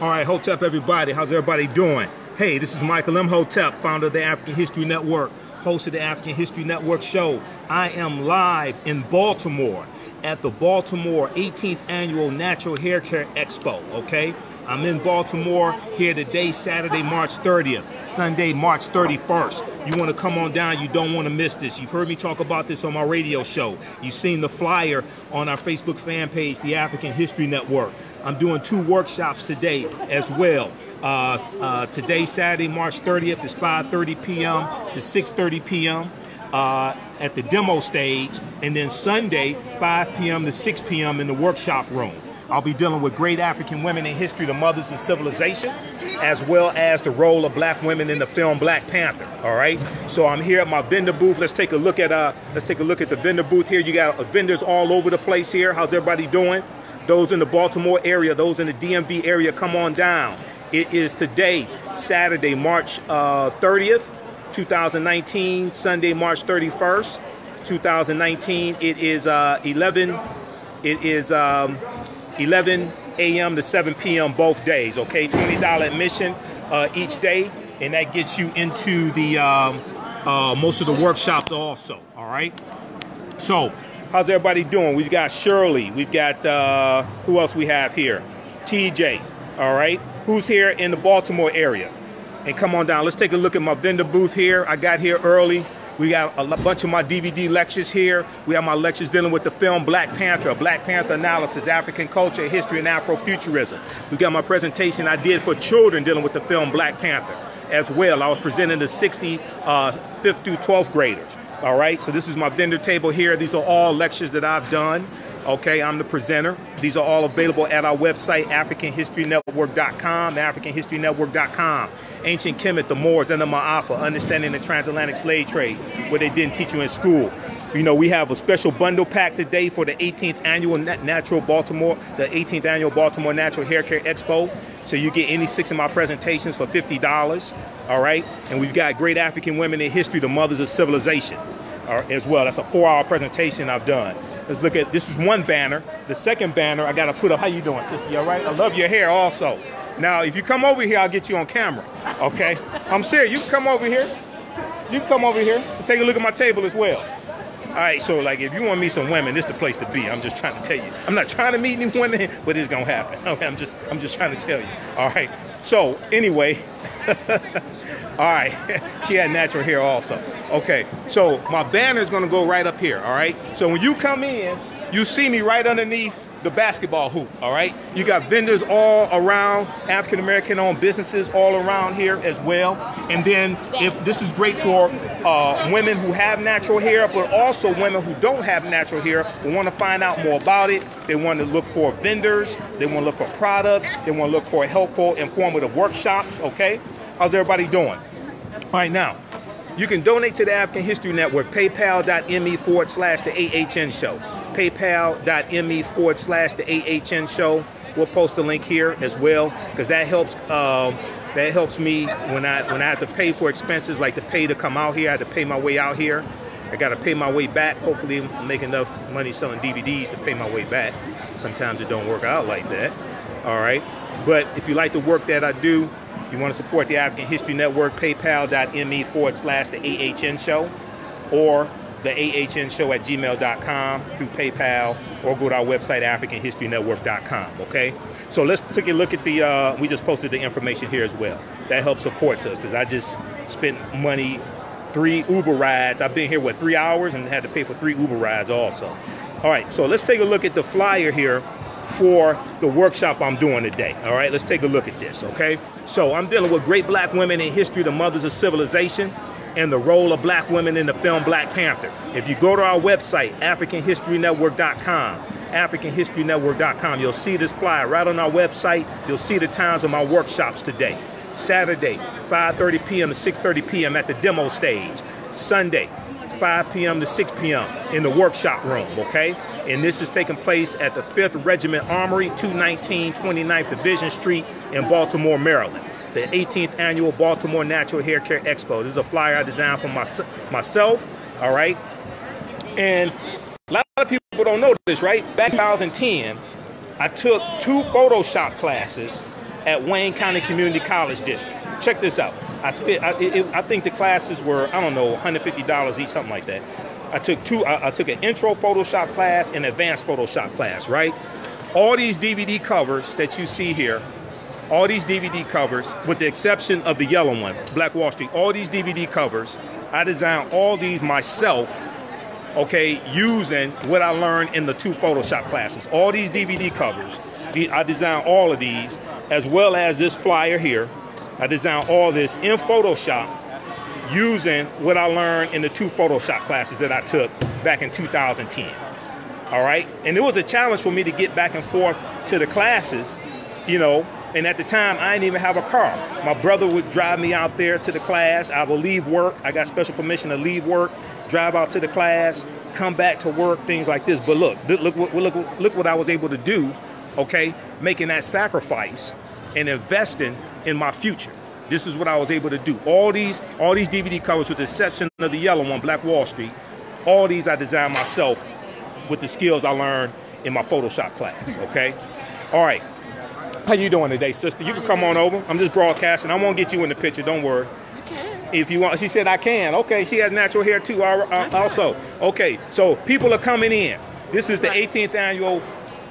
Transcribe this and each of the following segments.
All right, Hotep everybody. How's everybody doing? Hey, this is Michael Imhotep, founder of the African History Network, host of the African History Network show. I am live in Baltimore at the Baltimore 18th Annual Natural Hair Care Expo, okay? I'm in Baltimore here today, Saturday, March 30th, Sunday, March 31st. You want to come on down, you don't want to miss this. You've heard me talk about this on my radio show. You've seen the flyer on our Facebook fan page, the African History Network. I'm doing 2 workshops today as well. Today, Saturday, March 30th, is 5:30 p.m. to 6:30 p.m. At the demo stage, and then Sunday, 5 p.m. to 6 p.m. in the workshop room. I'll be dealing with great African women in history, the mothers of civilization, as well as the role of black women in the film Black Panther. All right. So I'm here at my vendor booth. Let's take a look at the vendor booth here. You got vendors all over the place here. How's everybody doing? Those in the Baltimore area, those in the DMV area, come on down. It is today, Saturday, March 30th, 2019, Sunday, March 31st, 2019. It is 11 a.m. to 7 p.m. both days, okay? $20 admission each day, and that gets you into the most of the workshops also, all right? So, how's everybody doing? We've got Shirley. We've got, who else we have here? TJ, all right? Who's here in the Baltimore area? And come on down. Let's take a look at my vendor booth here. I got here early. We got a bunch of my DVD lectures here. We have my lectures dealing with the film Black Panther, Black Panther analysis, African culture, history, and Afrofuturism. We got my presentation I did for children dealing with the film Black Panther as well. I was presenting to 60 5th through 12th graders. All right, so this is my vendor table here. These are all lectures that I've done. Okay, I'm the presenter. These are all available at our website, AfricanHistoryNetwork.com, AfricanHistoryNetwork.com. Ancient Kemet, the Moors, and the Ma'afa, understanding the transatlantic slave trade, what they didn't teach you in school. You know, we have a special bundle pack today for the 18th annual the 18th annual Baltimore Natural Hair Care Expo. So you get any 6 of my presentations for $50. All right, and we've got great African women in history, the mothers of civilization, as well. That's a 4-hour presentation I've done. Let's look at, this is one banner. The second banner I got to put up. How you doing, sister? You all right? I love your hair also. Now, if you come over here, I'll get you on camera, okay? I'm serious. You can come over here. You can come over here and take a look at my table as well. All right, so like if you want to meet some women, this is the place to be. I'm just trying to tell you. I'm not trying to meet any women, but it's gonna happen. Okay, I'm just trying to tell you. All right. So anyway, all right. She had natural hair also. Okay. So my banner is gonna go right up here. All right. So when you come in, you see me right underneath the basketball hoop. All right. You got vendors all around, African American owned businesses all around here as well. And then if this is great for women who have natural hair, but also women who don't have natural hair but want to find out more about it. They want to look for vendors. They want to look for products. They want to look for helpful, informative workshops. Okay. How's everybody doing? All right, now you can donate to the African History Network. PayPal.me/the AHN Show. PayPal.me/the AHN Show. We'll post the link here as well, because that helps me when I have to pay for expenses, like to pay to come out here. I have to pay my way out here. I got to pay my way back. Hopefully I'll make enough money selling DVDs to pay my way back. Sometimes it don't work out like that. All right. But if you like the work that I do, you want to support the African History Network, PayPal.me/the AHN Show, or the AHN Show at gmail.com through PayPal, or go to our website, AfricanHistoryNetwork.com, okay? So let's take a look at the, we just posted the information here as well. That helps support us, because I just spent money, 3 Uber rides. I've been here, 3 hours, and had to pay for 3 Uber rides also. All right, so let's take a look at the flyer here for the workshop I'm doing today. All right, let's take a look at this, okay? So I'm dealing with great black women in history, the mothers of civilization, and the role of black women in the film Black Panther. If you go to our website, AfricanHistoryNetwork.com, AfricanHistoryNetwork.com, you'll see this flyer right on our website. You'll see the times of my workshops today. Saturday, 5:30 p.m. to 6:30 p.m. at the demo stage. Sunday, 5 p.m. to 6 p.m. in the workshop room, okay? And this is taking place at the 5th Regiment Armory, 219 29th Division Street in Baltimore, Maryland. The 18th Annual Baltimore Natural Hair Care Expo. This is a flyer I designed for myself, all right? And a lot of people don't know this, right? Back in 2010, I took 2 Photoshop classes at Wayne County Community College District. Check this out. I think the classes were, I don't know, $150 each, something like that. I took an intro Photoshop class and advanced Photoshop class, right? All these DVD covers that you see here, all these DVD covers, with the exception of the yellow one, Black Wall Street, all these DVD covers, I designed all these myself, okay, using what I learned in the 2 Photoshop classes. All these DVD covers, I designed all of these, as well as this flyer here. I designed all this in Photoshop using what I learned in the 2 Photoshop classes that I took back in 2010. All right? And it was a challenge for me to get back and forth to the classes, you know, and at the time, I didn't even have a car. My brother would drive me out there to the class. I would leave work. I got special permission to leave work, drive out to the class, come back to work, things like this. But look what I was able to do, okay, making that sacrifice and investing in my future. This is what I was able to do. All these DVD covers, with the exception of the yellow one, Black Wall Street, all these I designed myself with the skills I learned in my Photoshop class, okay? All right. How you doing today, sister? You can come on over. I'm just broadcasting. I won't get you in the picture. Don't worry. If you want, she said I can. Okay, she has natural hair too. Also, okay. So people are coming in. This is the 18th annual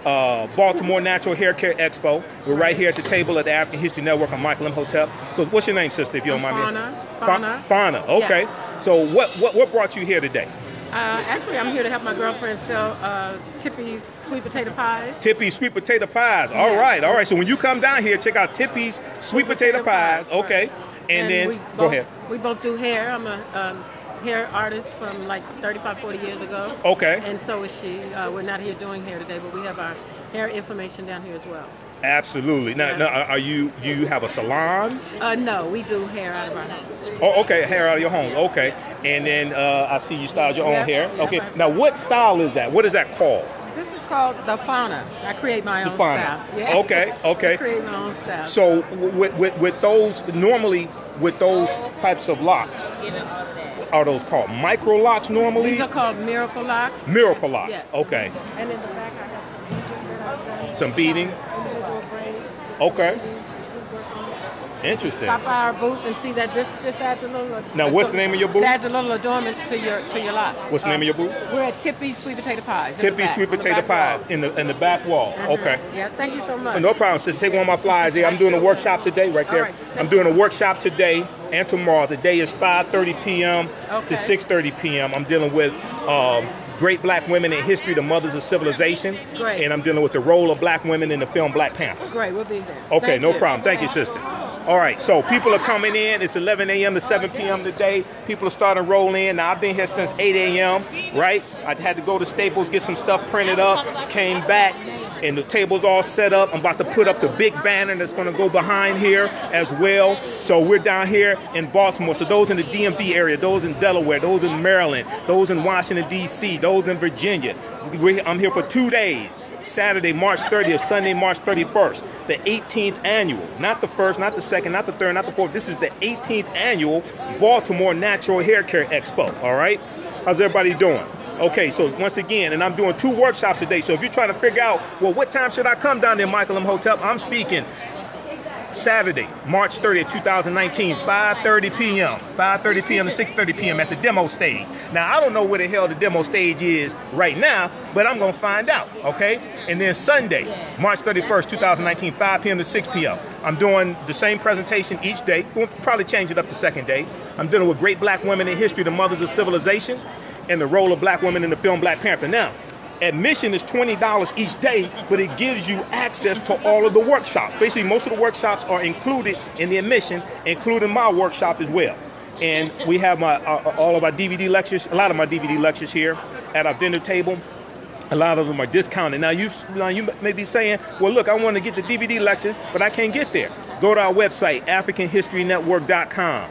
Baltimore Natural Hair Care Expo. We're right here at the table at the African History Network. I'm Michael Imhotep. So what's your name, sister? If you don't mind me. Fauna. Okay. Yes. So what brought you here today? Actually, I'm here to help my girlfriend sell Tippy's sweet potato pies. Tippy's sweet potato pies. All right. So when you come down here, check out Tippy's sweet potato pies. Okay. Right. And then, go ahead. We both do hair. I'm a hair artist from like 35, 40 years ago. Okay. And so is she. We're not here doing hair today, but we have our hair information down here as well. Absolutely. Now, do you have a salon? No, we do hair out of our home. Oh, okay, hair out of your home. Okay. And then I see you styled your own hair. Okay. Right. Now, what style is that? What is that called? This is called the fauna. I create my own style. Yeah. Okay. I create my own style. So with those, normally with those types of locks, are those called micro locks normally? These are called miracle locks. Miracle locks. Yes. Okay. And in the back I have some beading. Okay. Interesting. Stop by our booth and see that just adds a little. Now, what's the name of your booth? It adds a little adornment to your locks. What's the name of your booth? We're at Tippy's Sweet Potato Pies. Tippy's Sweet Potato Pies in the back wall. Okay. Yeah. Thank you so much. No problem, sister. Take one of my flyers here. I'm doing a workshop today, right there. Right. I'm doing a workshop today and tomorrow. The day is 5:30 p.m. to 6:30 p.m. I'm dealing with great black women in history, the mothers of civilization. Great. And I'm dealing with the role of black women in the film Black Panther. Great. We'll be there. Okay. No problem. Thank you, sister. All right, so people are coming in. It's 11 a.m. to 7 p.m. today. People are starting to roll in. Now, I've been here since 8 a.m., right? I had to go to Staples, get some stuff printed up, came back, and the table's all set up. I'm about to put up the big banner that's going to go behind here as well. So we're down here in Baltimore. So those in the DMV area, those in Delaware, those in Maryland, those in Washington, D.C., those in Virginia. I'm here for 2 days. Saturday, March 30th, Sunday, March 31st, the 18th annual, not the first, not the second, not the third, not the fourth. This is the 18th annual Baltimore Natural Hair Care Expo, all right? How's everybody doing? Okay, so once again, and I'm doing 2 workshops today, so if you're trying to figure out, well, what time should I come down there, Michael Imhotep? I'm speaking Saturday, March 30th, 2019, 5:30 p.m. 5:30 p.m. to 6:30 p.m. at the demo stage. Now, I don't know where the hell the demo stage is right now, but I'm going to find out, okay? And then Sunday, March 31st, 2019, 5 p.m. to 6 p.m. I'm doing the same presentation each day. We'll probably change it up the second day. I'm dealing with great black women in history, the mothers of civilization, and the role of black women in the film Black Panther. Now, admission is $20 each day, but it gives you access to all of the workshops. Basically, most of the workshops are included in the admission, including my workshop as well. And we have all of our DVD lectures, a lot of my DVD lectures here at our vendor table. A lot of them are discounted. Now, you may be saying, well, look, I want to get the DVD lectures, but I can't get there. Go to our website, AfricanHistoryNetwork.com.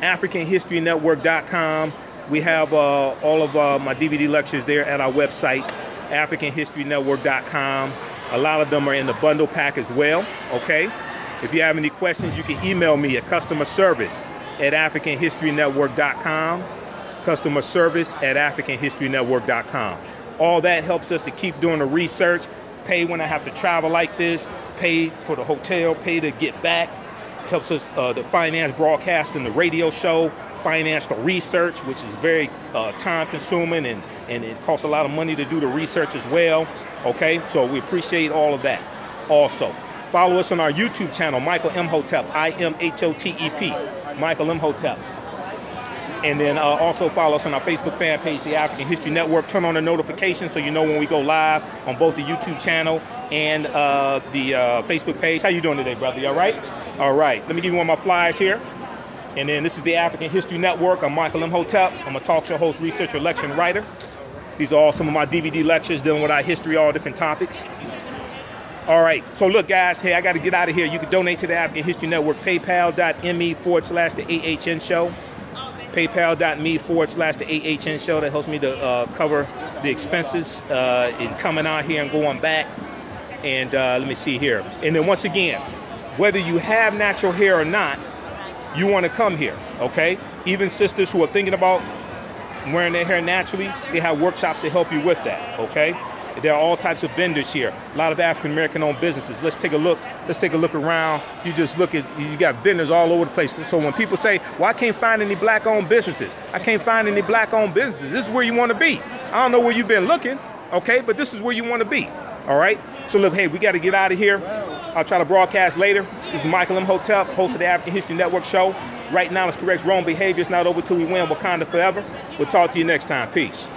AfricanHistoryNetwork.com. We have all of my DVD lectures there at our website, AfricanHistoryNetwork.com. A lot of them are in the bundle pack as well, okay? If you have any questions, you can email me at customerservice@AfricanHistoryNetwork.com, customerservice@AfricanHistoryNetwork.com. All that helps us to keep doing the research, pay when I have to travel like this, pay for the hotel, pay to get back. Helps us to finance broadcasting the radio show, finance the research, which is very time consuming, and it costs a lot of money to do the research as well. Okay, so we appreciate all of that. Also, follow us on our YouTube channel, Michael Imhotep, I-M-H-O-T-E-P, Michael Imhotep. And then also follow us on our Facebook fan page, the African History Network. Turn on the notifications so you know when we go live on both the YouTube channel and the Facebook page. How you doing today, brother? You all right? All right. Let me give you one of my flyers here. And then this is the African History Network. I'm Michael Imhotep. I'm a talk show host, researcher, lecturer, and writer. These are all some of my DVD lectures dealing with our history, all different topics. All right. So look, guys, hey, I got to get out of here. You can donate to the African History Network, paypal.me/the AHN show. PayPal.me/the AHN show. That helps me to cover the expenses in coming out here and going back. And let me see here. And then once again, whether you have natural hair or not, you want to come here, okay? Even sisters who are thinking about wearing their hair naturally, they have workshops to help you with that, okay? There are all types of vendors here. A lot of African-American owned businesses. Let's take a look. Let's take a look around. You just look at, you got vendors all over the place. So when people say, well, I can't find any black owned businesses. I can't find any black owned businesses. This is where you want to be. I don't know where you've been looking, okay? But this is where you want to be, all right? So look, hey, we got to get out of here. I'll try to broadcast later. This is Michael Imhotep, host of the African History Network show. Right now, let's correct wrong behavior. It's not over till we win. Wakanda forever. We'll talk to you next time. Peace.